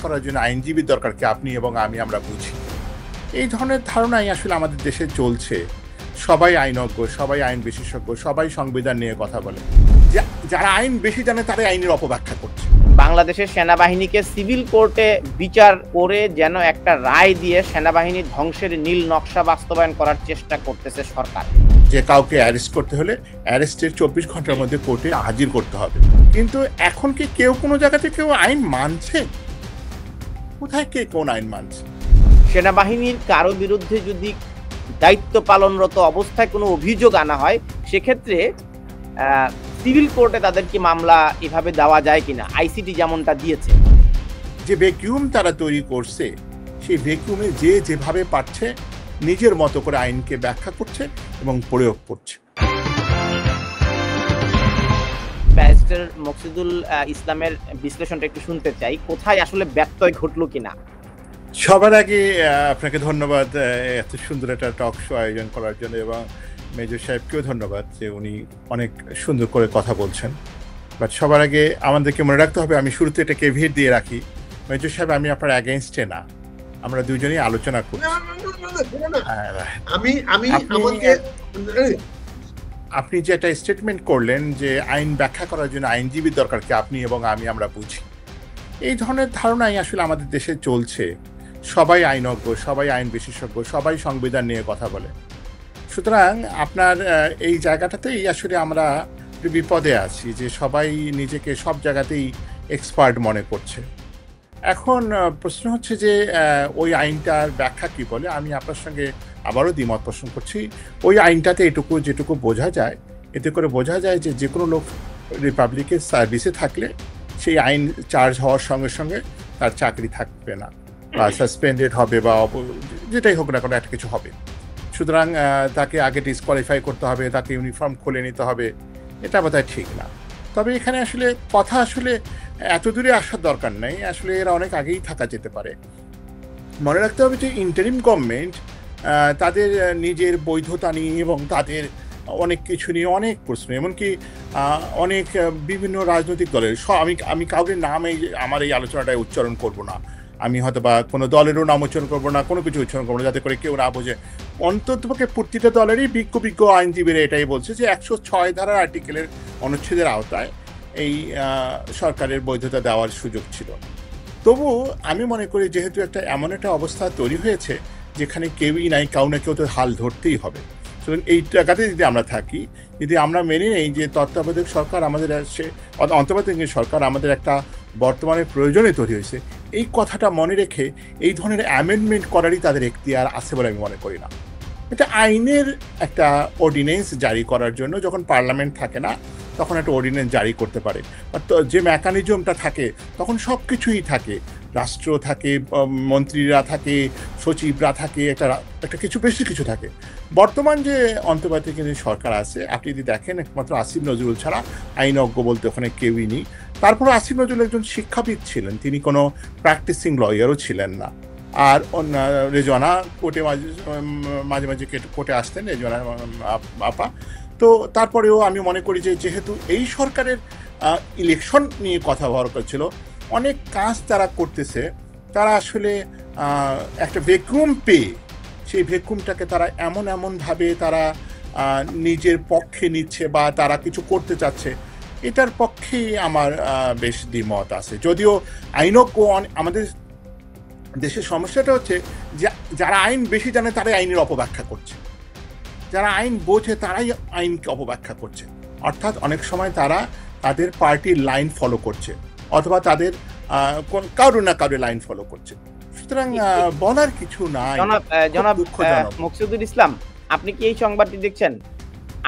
করার জন্য আইনজীবীর দরকার কি আপনি এবং আমরা বুঝি। এই ধরনের ধারণাই আসলে আমাদের দেশে চলছে। সবাই আইনজ্ঞ, সবাই আইন বিশেষজ্ঞ, সবাই সংবিধান নিয়ে কথা বলে। যারা আইন বেশি জানে তারাই আইনের অপব্যাখ্যা করছে। বাংলাদেশের সেনাবাহিনীকে সিভিল কোর্টে বিচার করে যেন একটা রায় দিয়ে সেনাবাহিনীর ধ্বংসের নীল নকশা বাস্তবায়ন করার চেষ্টা করতেছে সরকার। যে কাউকে অ্যারেস্ট করতে হলে অ্যারেস্টের 24 ঘন্টার মধ্যে কোর্টে হাজির করতে হবে। কিন্তু এখন কি কেউ কোনো জায়গাতে কেউ আইন মানছে? কোথায় কে কোন আইন মানছে? সেনাবাহিনীর কারো বিরুদ্ধে যদি দায়িত্ব পালনরত অবস্থায় কোনো অভিযোগ আনা হয়, সেক্ষেত্রে সিভিল কোর্টে তাদেরকে মামলা এভাবে দেওয়া যায় কিনা, আইসিটি যেমনটা দিয়েছে। যে ভ্যাকুয়াম তারা তৈরি করছে, সেই ভ্যাকুয়ামে যে যেভাবে পারছে নিজের মতো করে আইনকে ব্যাখ্যা করছে এবং প্রয়োগ করছে। ব্যারিস্টার মকসুদুল ইসলামের বিশ্লেষণটা একটু শুনতে চাই, কোথায় আসলে ব্যত্যয় ঘটলো কিনা। সবার আগে আপনাকে ধন্যবাদ এত সুন্দর একটা টক শো আয়োজন করার জন্য, এবং মেজর সাহেবকেও ধন্যবাদ যে উনি অনেক সুন্দর করে কথা বলছেন। বাট সবার আগে আমাদেরকে মনে রাখতে হবে, আমি শুরুতে এটা কেভিয়েট দিয়ে রাখি, মেজর সাহেব আমি আপনার অ্যাগেইনস্টে না, আমরা দুজনেই আলোচনা করছি। আপনি যে একটা স্টেটমেন্ট করলেন যে আইন ব্যাখ্যা করার জন্য আইনজীবীর দরকার কি আপনি এবং আমরা বুঝি। এই ধরনের ধারণাই আসলে আমাদের দেশে চলছে। সবাই আইনজ্ঞ, সবাই আইন বিশেষজ্ঞ, সবাই সংবিধান নিয়ে কথা বলে। সুতরাং আপনার এই জায়গাটাতেই আসলে আমরা বিপদে আছি যে সবাই নিজেকে সব জায়গাতেই এক্সপার্ট মনে করছে। এখন প্রশ্ন হচ্ছে যে ওই আইনটার ব্যাখ্যা কি বলে। আমি আপনার সঙ্গে আবারও দ্বিমত পোষণ করছি। ওই আইনটাতে যেটুকু বোঝা যায়, এতে করে বোঝা যায় যে যে কোনো লোক রিপাবলিকের সার্ভিসে থাকলে সেই আইন চার্জ হওয়ার সঙ্গে সঙ্গে তার চাকরি থাকবে না, বা সাসপেন্ডেড হবে, বা যেটাই হোক না কোনো একটা কিছু হবে। সুতরাং তাকে আগে ডিসকোয়ালিফাই করতে হবে, তাকে ইউনিফর্ম খুলে নিতে হবে, এটা বোধহয় ঠিক না। তবে এখানে আসলে কথা আসলে এত দূরে আসার দরকার নেই, আসলে এরা অনেক আগেই থাকা যেতে পারে। মনে রাখতে হবে যে ইন্টারিম গভর্নমেন্ট তাদের নিজের বৈধতা নিয়ে এবং তাদের অনেক কিছু নিয়ে অনেক প্রশ্ন, এমনকি অনেক বিভিন্ন রাজনৈতিক দলের আমি কাউকে নাম আমার এই আলোচনাটায় উচ্চারণ করব না, আমি হয়তো বা কোনো দলেরও নাম উচ্চারণ করবো না, কোনো কিছু উচ্চারণ করবো না, যাতে করে কেউ না বোঝে। অন্ততপক্ষে প্রতিটা দলেরই বিজ্ঞ আইনজীবীরা এটাই বলছে যে 106 ধারার আর্টিকেলের অনুচ্ছেদের আওতায় এই সরকারের বৈধতা দেওয়ার সুযোগ ছিল। তবু আমি মনে করি যেহেতু এমন একটা অবস্থা তৈরি হয়েছে যেখানে কেউই নাই, কাউ না কেউ তো হাল ধরতেই হবে। সুতরাং এই টাকাতে যদি আমরা থাকি, যদি আমরা মেনে নেই যে তত্ত্বাবধায়ক সরকার আমাদের অন্তর্বর্তীকালীন সরকার আমাদের একটা বর্তমানে প্রয়োজনে তৈরি হয়েছে, এই কথাটা মনে রেখে এই ধরনের অ্যামেন্ডমেন্ট করারই তাদের এখতিয়ার আছে বলে আমি মনে করি না। এটা আইনের একটা অর্ডিন্যান্স জারি করার জন্য যখন পার্লামেন্ট থাকে না তখন একটা অর্ডিন্যান্স জারি করতে পারে, যে মেকানিজমটা থাকে তখন সব কিছুই থাকে, রাষ্ট্র থাকে, মন্ত্রীরা থাকে, সচিবরা থাকে, একটা কিছু বেশি কিছু থাকে। বর্তমান যে অন্তর্বর্তীকালীন সরকার আছে, আপনি যদি দেখেন একমাত্র আসিফ নজরুল ছাড়া আইনজ্ঞ বলতে ওখানে কেউই নেই। তারপরে আসিফ নজরুল একজন শিক্ষাবিদ ছিলেন, তিনি কোনো প্র্যাকটিসিং লয়ারও ছিলেন না। আর রেজওয়ানা কোর্টে মাঝে মাঝে কোর্টে আসতেন, রেজওয়ানা আপা। তো তারপরেও আমি মনে করি যে যেহেতু এই সরকারের ইলেকশন নিয়ে কথা বলা করছিল, অনেক কাজ তারা করতেছে, তারা আসলে একটা ভ্যাকুয়াম পেয়ে সেই ভ্যাকুয়ামটাকে তারা এমনভাবে তারা নিজের পক্ষে নিচ্ছে বা তারা কিছু করতে চাচ্ছে, এটার পক্ষেই আমার বেশ দ্বিমত আছে। যদিও আইনজ্ঞ আমাদের দেশের সমস্যাটা হচ্ছে যে যারা আইন বেশি জানে তারাই আইনের অপব্যাখ্যা করছে, যারা আইন বোঝে তারাই আইনকে অপব্যাখ্যা করছে। অর্থাৎ অনেক সময় তারা তাদের পার্টির লাইন ফলো করছে, অথবা তাদের কারো না কারো লাইন ফলো করছে। সুতরাং বলার কিছু নাই। জনাব মকসুদুল ইসলাম, আপনি কি এই সংবাদটি দেখছেন?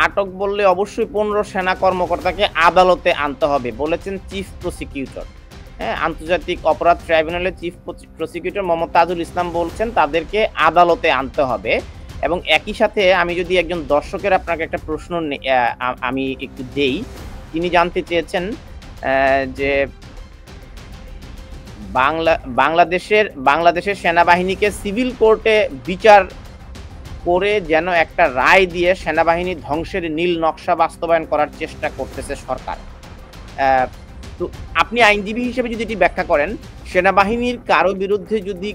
আটক বললে অবশ্যই 15 সেনা কর্মকর্তাকে আদালতে আনতে হবে বলেছেন চিফ প্রসিকিউটর। হ্যাঁ, আন্তর্জাতিক অপরাধ ট্রাইব্যুনালের চিফ প্রসিকিউটর মোহাম্মদ তাজুল ইসলাম বলছেন তাদেরকে আদালতে আনতে হবে। এবং একই সাথে আমি যদি একজন দর্শকের আপনাকে একটা প্রশ্ন আমি একটু দেই, তিনি জানতে চেয়েছেন যে বাংলাদেশের সেনাবাহিনীকে সিভিল কোর্টে বিচার করে যেন একটা রায় দিয়ে সেনাবাহিনীর ধ্বংসের নীল নকশা বাস্তবায়ন করার চেষ্টা করতেছে সরকার। তো আপনি আইনজীবী হিসেবে যদি এটি ব্যাখ্যা করেন, সেনাবাহিনীর কারো বিরুদ্ধে যদি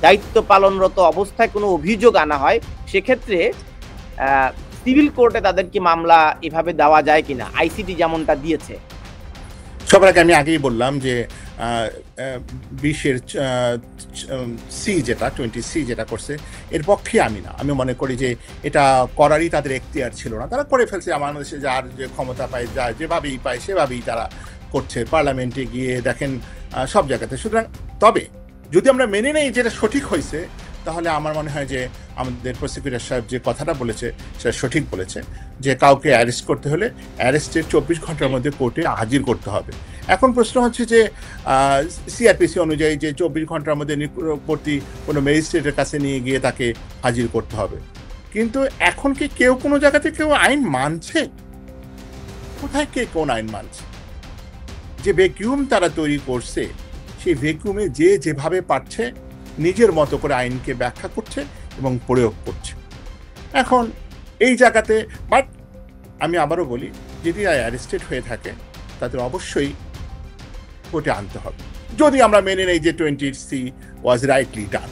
দায়িত্ব পালনরত অবস্থায় কোনো অভিযোগ আনা হয়, সেক্ষেত্রে সিভিল কোর্টে তাদেরকে মামলা এভাবে দেওয়া যায় কিনা, আইসিটি যেমনটা দিয়েছে? সবার আগে আমি আগেই বললাম যে 20-এর সি যেটা 20C যেটা করছে এর পক্ষে আমি না। আমি মনে করি যে এটা করারই তাদের এখতিয়ার ছিল না, তারা করে ফেলছে। আমার দেশে যার যে ক্ষমতা পায়, যা যেভাবেই পায় সেভাবেই তারা করছে, পার্লামেন্টে গিয়ে দেখেন সব জায়গাতে। সুতরাং তবে যদি আমরা মেনে নেই যেটা সঠিক হয়েছে, তাহলে আমার মনে হয় যে আমাদের প্রসিকিউটর সাহেব যে কথাটা বলেছে সেটা সঠিক বলেছে, যে কাউকে অ্যারেস্ট করতে হলে অ্যারেস্টের 24 ঘন্টার মধ্যে কোর্টে হাজির করতে হবে। এখন প্রশ্ন হচ্ছে যে সিআরপিসি অনুযায়ী যে 24 ঘন্টার মধ্যে নিকটবর্তী কোনো ম্যাজিস্ট্রেটের কাছে নিয়ে গিয়ে তাকে হাজির করতে হবে। কিন্তু এখন কি কেউ কোনো জায়গাতে কেউ আইন মানছে? কোথায় কে কোন আইন মানছে? যে ভ্যাকুয়াম তারা তৈরি করছে, সেই ভ্যাকুয়ামে যে যেভাবে পারছে নিজের মতো করে আইনকে ব্যাখ্যা করছে এবং প্রয়োগ করছে। এখন এই জায়গাতে বাট আমি আবারও বলি, যদি অ্যারেস্টেড হয়ে থাকে তাদের অবশ্যই কোর্টে আনতে হবে, যদি আমরা মেনে নেই যে 20C ওয়াজ রাইটলি ডান।